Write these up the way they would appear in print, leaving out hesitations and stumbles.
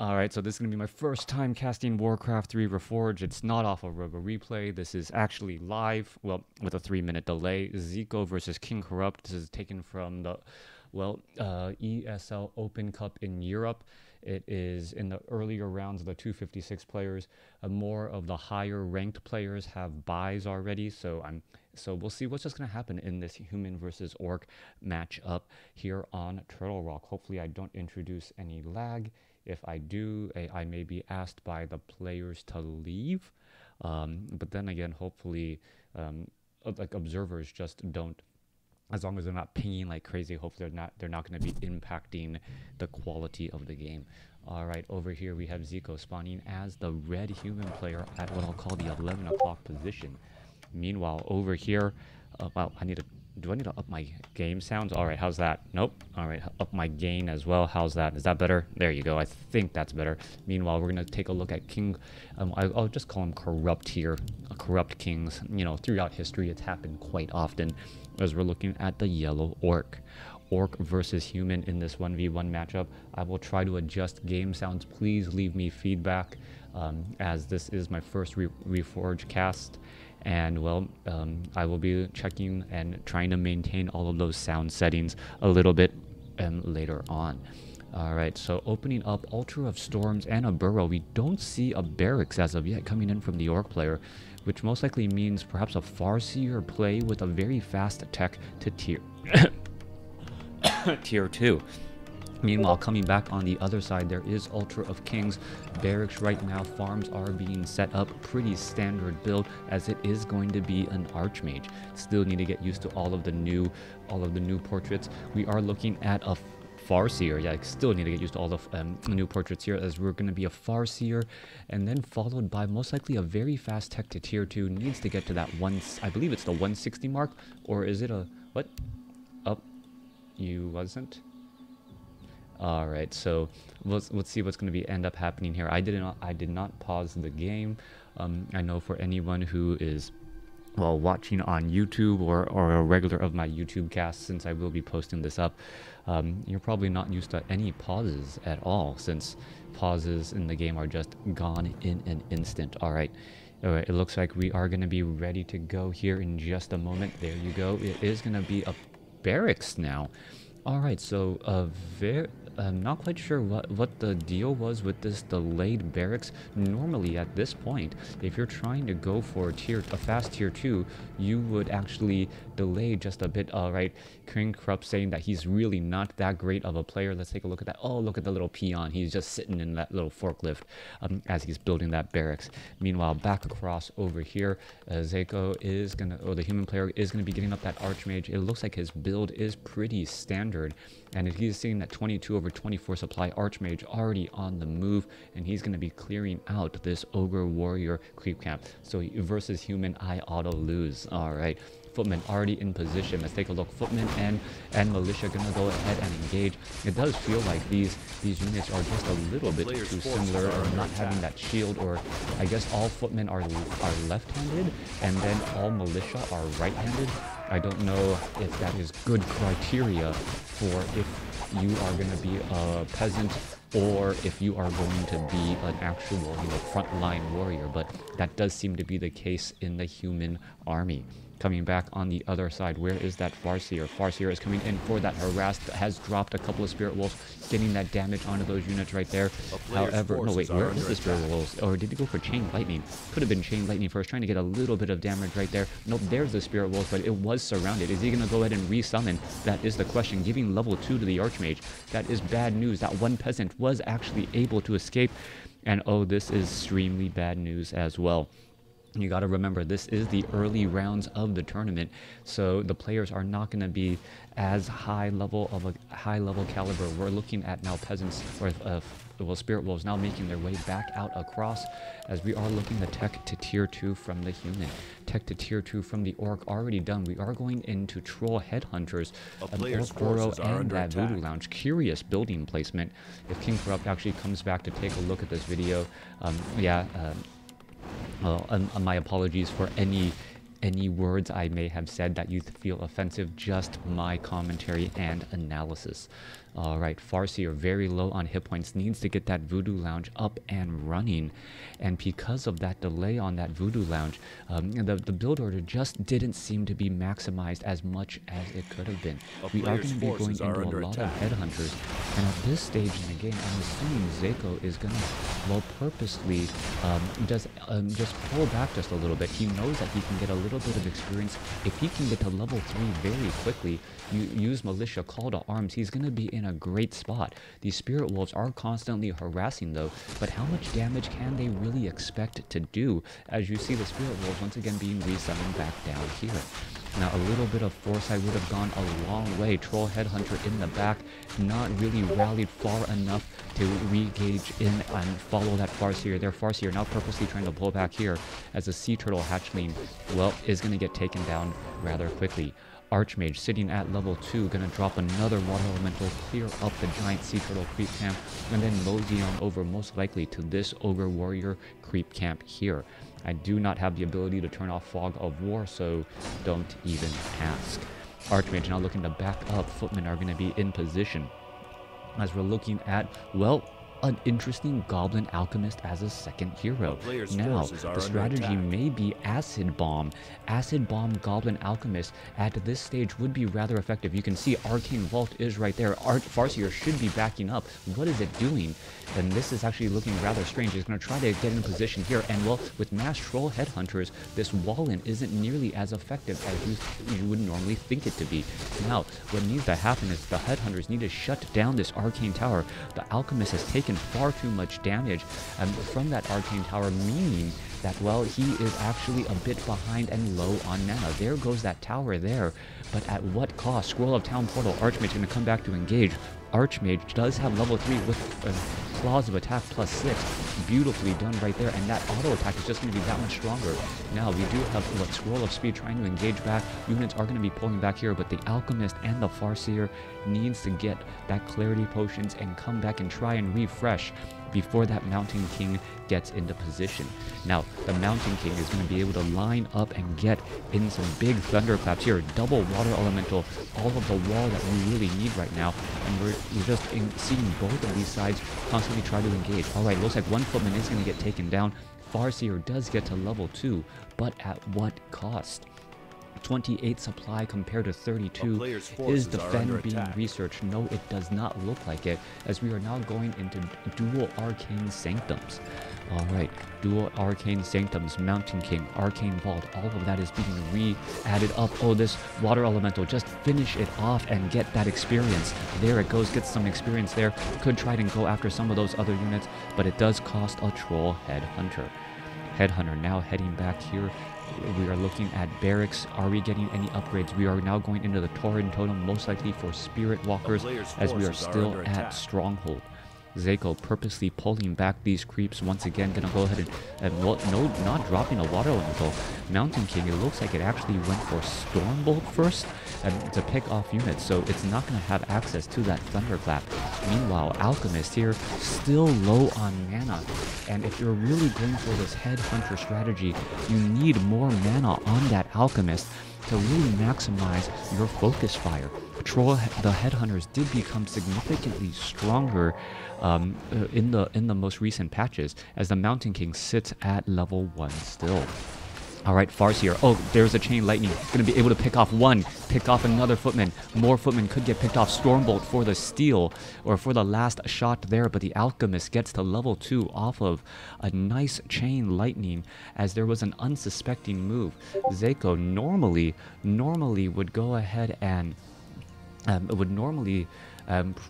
Alright, so this is going to be my first time casting Warcraft 3 Reforged. It's not off of Robo Replay. This is actually live, well, with a 3-minute delay. Zico versus King Corrupt. This is taken from the, ESL Open Cup in Europe. It is in the earlier rounds of the 256 players. More of the higher ranked players have buys already, so we'll see what's just going to happen in this human versus orc matchup here on Turtle Rock. Hopefully I don't introduce any lag. If I do, I may be asked by the players to leave. But then again, hopefully, like observers just don't, as long as they're not pinging like crazy, hopefully they're not going to be impacting the quality of the game. All right, over here we have Zico spawning as the red human player at what I'll call the 11 o'clock position. Meanwhile, over here, wow, do I need to up my game sounds? All right, how's that? Nope. All right, up my gain as well. How's that? Is that better? There you go. I think that's better. Meanwhile, we're going to take a look at King. I'll just call him Corrupt here. Corrupt Kings. You know, throughout history, it's happened quite often as we're looking at the yellow orc. Orc versus human in this 1v1 matchup. I will try to adjust game sounds. Please leave me feedback as this is my first Reforge cast. And well, I will be checking and trying to maintain all of those sound settings a little bit later on. Alright, so opening up Altar of Storms and a Burrow. We don't see a Barracks as of yet coming in from the Orc player, which most likely means perhaps a Farseer play with a very fast tech to tier tier 2. Meanwhile, coming back on the other side, there is Altar of Kings. Barracks right now, farms are being set up. Pretty standard build, as it is going to be an Archmage. Still need to get used to all of the new portraits. We are looking at a Farseer. Yeah, I still need to get used to all the new portraits here, as we're going to be a Farseer, and then followed by most likely a very fast tech to tier 2. Needs to get to that I believe it's the 160 mark, or is it a, what? Oh, you wasn't? All right, so let's see what's going to end up happening here. I did not pause the game. I know for anyone who is watching on YouTube or a regular of my YouTube cast, since I will be posting this up, you're probably not used to any pauses at all, since pauses in the game are just gone in an instant. All right, it looks like we are going to be ready to go here in just a moment. There you go. It is going to be a Barracks now. All right, so I'm not quite sure what the deal was with this delayed Barracks. Normally at this point, if you're trying to go for a fast tier 2, you would actually delay just a bit. All right, King Corrupt saying that he's really not that great of a player. Let's take a look at that. Oh, look at the little peon. He's just sitting in that little forklift as he's building that Barracks. Meanwhile, back across over here, Zico is the human player is gonna be getting up that Archmage. It looks like his build is pretty standard, and if he's seeing that 22/24 supply Archmage already on the move, and he's going to be clearing out this Ogre Warrior creep camp. So versus human, I auto lose. All right, Footman already in position. Let's take a look. Footman and Militia going to go ahead and engage. It does feel like these units are just a little bit too similar, or not having that shield, or I guess all Footmen are left-handed, and then all Militia are right-handed. I don't know if that is good criteria for if you are going to be a peasant or if you are going to be an actual, frontline warrior, but that does seem to be the case in the human army. Coming back on the other side, where is that Farseer? Farseer is coming in for that harass, has dropped a couple of Spirit Wolves, getting that damage onto those units right there. However, no wait, where is the Spirit Wolves? Or did he go for Chain Lightning? Could have been Chain Lightning first, trying to get a little bit of damage right there. Nope, there's the Spirit Wolves, but it was surrounded. Is he going to go ahead and resummon? That is the question. Giving level 2 to the Archmage. That is bad news. That one peasant was actually able to escape. And oh, this is extremely bad news as well. You got to remember, this is the early rounds of the tournament, so the players are not going to be as high level caliber. We're looking at now peasants, or Spirit Wolves now making their way back out across, as we are looking at tech to tier 2 from the human, tech to tier 2 from the orc already done. We are going into Troll Headhunters, an Orc Burrow, and that Voodoo Lounge. Curious building placement. If King Corrupt actually comes back to take a look at this video, my apologies for any words I may have said that you feel offensive. Just my commentary and analysis. Alright, Farseer very low on hit points, needs to get that Voodoo Lounge up and running. And because of that delay on that Voodoo Lounge, the build order just didn't seem to be maximized as much as it could have been. We are going to be going into a lot of headhunters, and at this stage in the game, I'm assuming Zeko is going to, well, purposely just pull back just a little bit. He knows that he can get a little bit of experience. If he can get to level 3 very quickly, use Militia Call to Arms, he's going to be in a great spot. These Spirit Wolves are constantly harassing though, but how much damage can they really expect to do? As you see the Spirit Wolves once again being resummoned back down here. Now a little bit of foresight would have gone a long way. Troll Headhunter in the back, not really rallied far enough to re-gauge in and follow that Farseer. Their Farseer now purposely trying to pull back here as the Sea Turtle hatchling, well, is going to get taken down rather quickly. Archmage sitting at level 2, gonna drop another Water Elemental, clear up the giant Sea Turtle creep camp, and then mosey on over most likely to this Ogre Warrior creep camp here. I do not have the ability to turn off Fog of War, so don't even ask. Archmage now looking to back up. Footmen are gonna be in position. As we're looking at, well, an interesting Goblin Alchemist as a second hero. Now, the strategy may be Acid Bomb. Acid Bomb Goblin Alchemist at this stage would be rather effective. You can see Arcane Vault is right there. Farseer should be backing up. What is it doing? And this is actually looking rather strange. It's going to try to get in position here. And well, with Mass Troll Headhunters, this wall-in isn't nearly as effective as you would normally think it to be. Now, what needs to happen is the Headhunters need to shut down this Arcane Tower. The Alchemist has taken far too much damage from that Arcane Tower, meaning that, well, he is actually a bit behind and low on mana. There goes that tower there, but at what cost? Scroll of Town Portal, Archmage going to come back to engage. Archmage does have level 3 with Claws of Attack +6. Beautifully done right there, and that auto attack is just going to be that much stronger. Now, we do have what Scroll of Speed trying to engage back. Units are going to be pulling back here, but the Alchemist and the Farseer needs to get that Clarity Potions and come back and try and refresh before that Mountain King gets into position. Now, the Mountain King is going to be able to line up and get in some big thunderclaps here. Double Water Elemental, all of the wall that we really need right now. And we're just seeing both of these sides constantly try to engage. Alright, looks like one Footman is going to get taken down. Farseer does get to level 2, but at what cost? 28 supply compared to 32. Is Defend being researched? No, it does not look like it, as we are now going into dual Arcane Sanctums. Alright, dual Arcane Sanctums, Mountain King, Arcane Vault, all of that is being re-added up. Oh, this Water Elemental, just finish it off and get that experience. There it goes, gets some experience there. Could try to go after some of those other units, but it does cost a Troll Headhunter. Headhunter now heading back here. We are looking at barracks. Are we getting any upgrades? We are now going into the Tauren Totem, most likely for Spirit Walkers, as we are still at Stronghold. Zeko purposely pulling back these creeps once again. Gonna go ahead and well, no, not dropping a Water Elemental. Mountain King, it looks like it actually went for Stormbolt first to pick off units, so it's not going to have access to that Thunderclap. Meanwhile, Alchemist here, still low on mana, and if you're really going for this Headhunter strategy, you need more mana on that Alchemist to really maximize your focus fire. The Headhunters did become significantly stronger in the most recent patches, as the Mountain King sits at level 1 still. Alright, Farseer. Oh, there's a Chain Lightning. Gonna be able to pick off one, pick off another Footman. More Footmen could get picked off. Stormbolt for the steal, or for the last shot there, but the Alchemist gets to level 2 off of a nice Chain Lightning, as there was an unsuspecting move. Zeko normally would go ahead and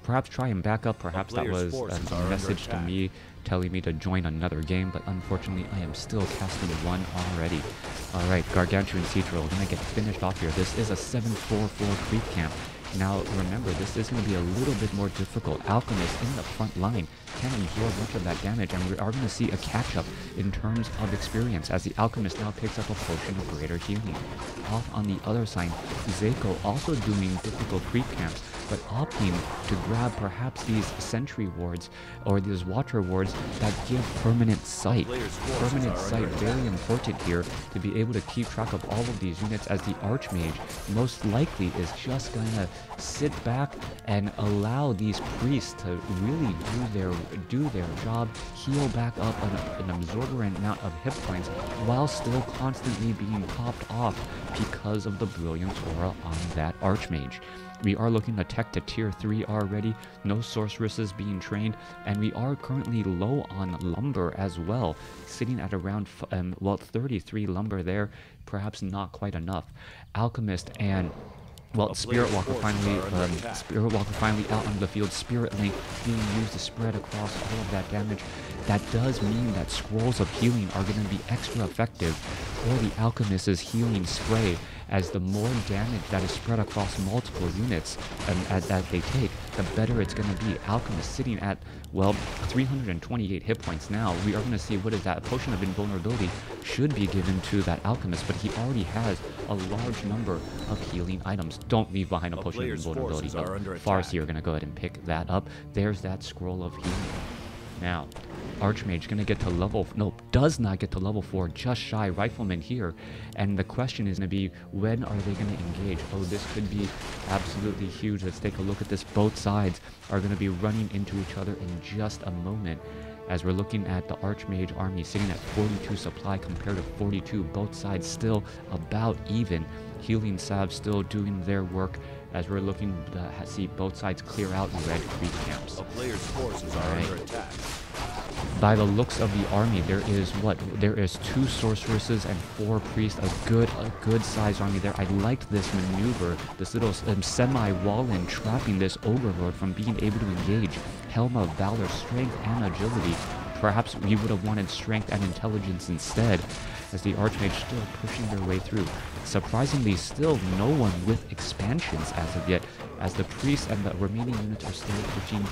perhaps try and back up. Perhaps that was a message to me telling me to join another game, but unfortunately I am still casting one already. Alright, Gargantuan Sea Turtle gonna get finished off here. This is a 7-4-4 creep camp. Now remember, this is going to be a little bit more difficult. Alchemist in the front line can absorb much of that damage, and we are going to see a catch-up in terms of experience, as the Alchemist now picks up a potion of greater healing. Off on the other side, Zeko also doing difficult creep camps, but opting to grab perhaps these sentry wards or these watcher wards that give permanent sight. Permanent sight, very important here to be able to keep track of all of these units, as the Archmage most likely is just gonna sit back and allow these priests to really do their job, heal back up an absorbent amount of hit points while still constantly being popped off because of the brilliant aura on that Archmage. We are looking to tech to tier 3 already, no sorceresses being trained, and we are currently low on lumber as well, sitting at around, 33 lumber there, perhaps not quite enough. Alchemist and Spirit Walker finally out on the field. Spirit Link being used to spread across all of that damage. That does mean that scrolls of healing are going to be extra effective for the Alchemist's healing spray, as the more damage that is spread across multiple units as they take, the better it's going to be. Alchemist sitting at, 328 hit points now. We are going to see, what is that? A potion of invulnerability should be given to that Alchemist, but he already has a large number of healing items. Don't leave behind a potion of invulnerability. Farseer are going to go ahead and pick that up. There's that scroll of healing. Now, Archmage gonna get to level, does not get to level 4, just shy. Rifleman here, and the question is gonna be, when are they gonna engage? Oh, this could be absolutely huge. Let's take a look at this. Both sides are gonna be running into each other in just a moment, as we're looking at the Archmage army sitting at 42 supply compared to 42. Both sides still about even. Healing salves still doing their work, as we're looking to see both sides clear out Red Creek camps. A player's forces are under attack. By the looks of the army, there is 2 sorceresses and 4 priests, a good sized army there. I liked this maneuver, this little semi-wall-in trapping this Overlord from being able to engage. Helm of Valor, strength and agility. Perhaps we would have wanted strength and intelligence instead, as the Archmage still pushing their way through. Surprisingly, still no one with expansions as of yet, as the priests and the remaining units are still pushing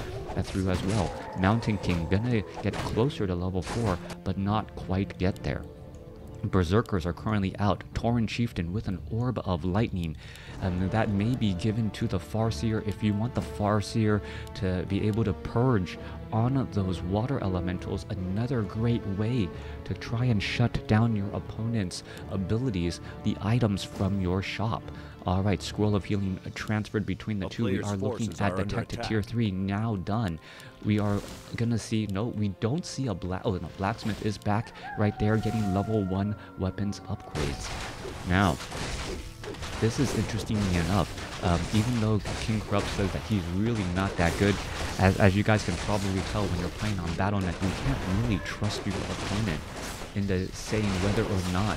through as well. Mountain King gonna get closer to level 4, but not quite get there. Berserkers are currently out. Tauren Chieftain with an Orb of Lightning, and that may be given to the Farseer if you want the Farseer to be able to purge on those water elementals. Another great way to try and shut down your opponent's abilities, the items from your shop. Alright, Scroll of Healing transferred between the two. We are looking at the tech to tier 3 now done. We are gonna see, we don't see a Blacksmith is back right there getting level 1 weapons upgrades. Now, this is interestingly enough, even though King Corrupt says that he's really not that good, as you guys can probably tell when you're playing on Battle.net, you can't really trust your opponent into saying whether or not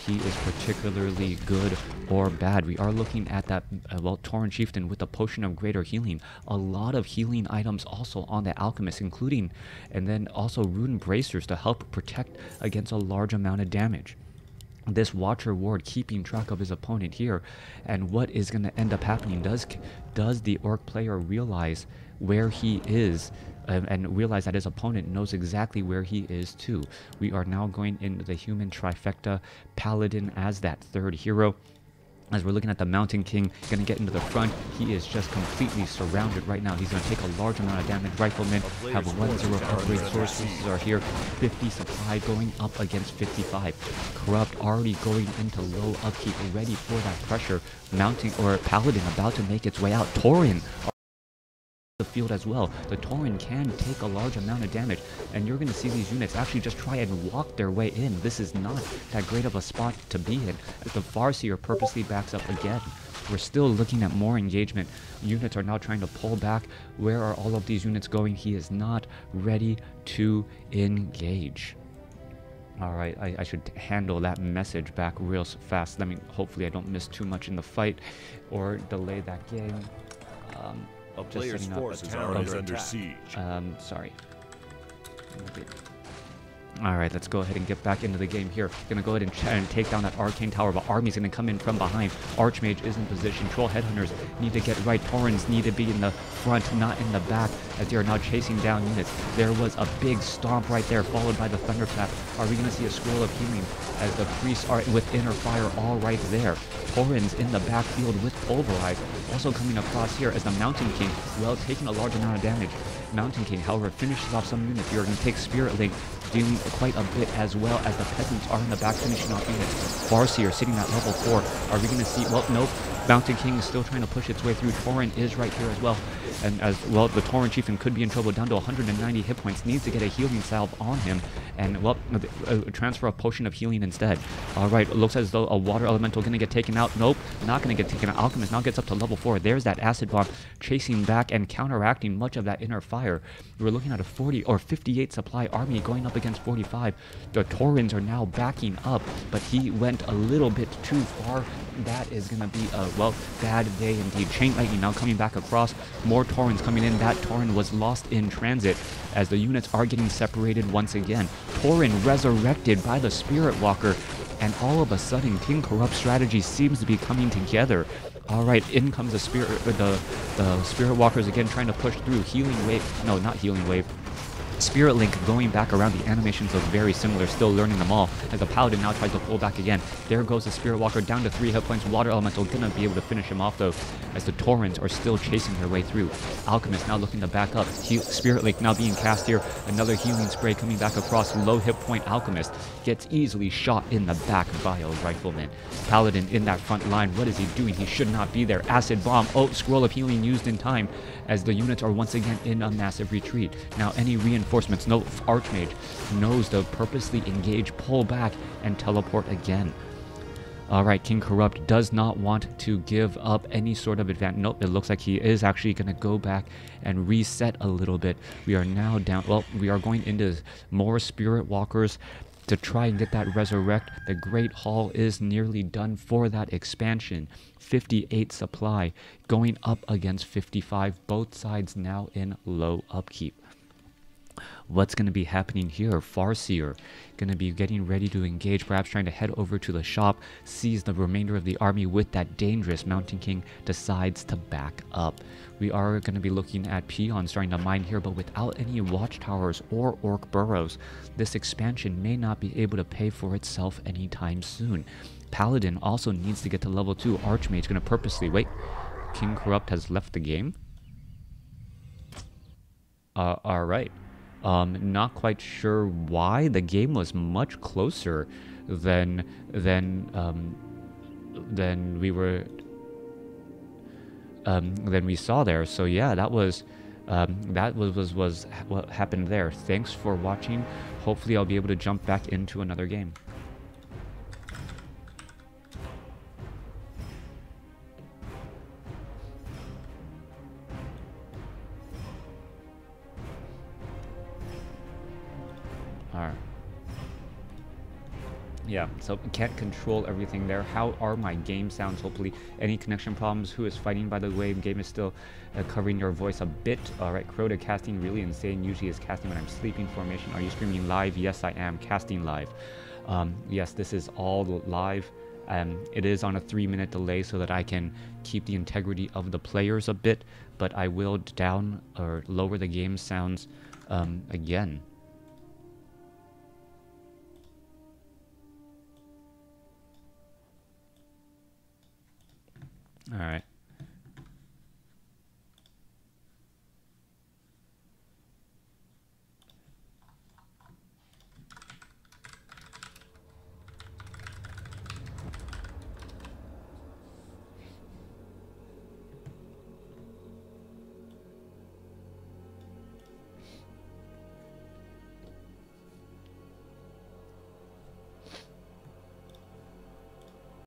he is particularly good or bad. We are looking at that, Tauren Chieftain with the Potion of Greater Healing. A lot of healing items also on the Alchemist, including, and then also Rune Bracers to help protect against a large amount of damage. This Watcher Ward keeping track of his opponent here, and what is going to end up happening? Does the Orc player realize where he is, and realize that his opponent knows exactly where he is too? We are now going into the human trifecta, Paladin as that third hero. As we're looking at the Mountain King, going to get into the front. He is just completely surrounded right now. He's going to take a large amount of damage. Riflemen have 1-0 upgrade. Sorceresses are here. 50 supply going up against 55. Corrupt already going into low upkeep, ready for that pressure. Mountain or Paladin about to make its way out. Tauren the field as well. The Tauren can take a large amount of damage, and you're going to see these units actually just try and walk their way in. This is not that great of a spot to be in, as the Farseer purposely backs up again. We're still looking at more engagement. Units are now trying to pull back. Where are all of these units going? He is not ready to engage. Alright, I should handle that message back real fast. Hopefully I don't miss too much in the fight or delay that game. A player's forces are under siege. Sorry. Alright, let's go ahead and get back into the game here. Gonna go ahead and take down that Arcane Tower, but Army's gonna come in from behind. Archmage is in position. Troll Headhunters need to get right. Taurens need to be in the front, not in the back, as they are now chasing down units. There was a big stomp right there, followed by the Thunderclap. Are we gonna see a Scroll of Healing as the priests are with Inner Fire all right there? Taurens in the backfield with Pulverize. Also coming across here as the Mountain King, well, taking a large amount of damage. Mountain King, however, finishes off some units. You're going to take Spirit Link, dealing quite a bit, as well as the Peasants are in the back finishing off units. Farseer sitting at level 4. Are we going to see... Well, nope. Mountain King is still trying to push its way through. Tauren is right here as well. And as well, the Tauren Chieftain could be in trouble, down to 190 hit points. Needs to get a healing salve on him. And, well, a transfer of Potion of Healing instead. Alright, looks as though a Water Elemental going to get taken out. Nope, not going to get taken out. Alchemist now gets up to level 4. There's that Acid Bomb chasing back and counteracting much of that Inner Fire. We're looking at a 40 or 58 supply army going up against 45. The Taurens are now backing up, but he went a little bit too far. That is going to be a, well, bad day indeed. Chain Lightning now coming back across. More Taurens coming in. That Tauren was lost in transit as the units are getting separated once again. Tauren resurrected by the Spirit Walker, and all of a sudden King Corrupt strategy seems to be coming together. Alright, in comes the Spirit Walkers again, trying to push through. Healing Wave, no, not Healing Wave. Spirit Link going back around. The animations look very similar, still learning them all, as the Paladin now tries to pull back again. There goes the Spirit Walker down to 3 hit points. Water Elemental gonna be able to finish him off though, as the Taurens are still chasing their way through. Alchemist now looking to back up. Spirit Link now being cast here. Another healing spray coming back across. Low hit point Alchemist gets easily shot in the back by a Rifleman. Paladin in that front line. What is he doing? He should not be there. Acid Bomb. Oh, Scroll of Healing used in time, as the units are once again in a massive retreat. Now any reinforcements, no, Archmage knows to purposely engage, pull back, and teleport again. Alright, King Corrupt does not want to give up any sort of advantage. Nope, it looks like he is actually going to go back and reset a little bit. We are now down, well, we are going into more Spirit Walkers to try and get that Resurrect. The Great Hall is nearly done for that expansion. 58 supply going up against 55. Both sides now in low upkeep. What's going to be happening here? Farseer going to be getting ready to engage, perhaps trying to head over to the shop, sees the remainder of the army with that dangerous Mountain King, decides to back up. We are going to be looking at peons starting to mine here, but without any watchtowers or orc burrows, this expansion may not be able to pay for itself anytime soon. Paladin also needs to get to level 2. Archmage going to purposely wait. King Corrupt has left the game. Alright. Not quite sure why. The game was much closer than we saw there. So yeah, that was what happened there. Thanks for watching. Hopefully I'll be able to jump back into another game. Alright. Yeah, so can't control everything there. How are my game sounds? Hopefully, any connection problems? Who is fighting, by the way? Game is still covering your voice a bit. Alright, Crota casting really insane. Usually is casting when I'm sleeping. Formation, are you streaming live? Yes, I am casting live. Yes, this is all live. It is on a 3-minute delay so that I can keep the integrity of the players a bit, but I will down or lower the game sounds again. All right.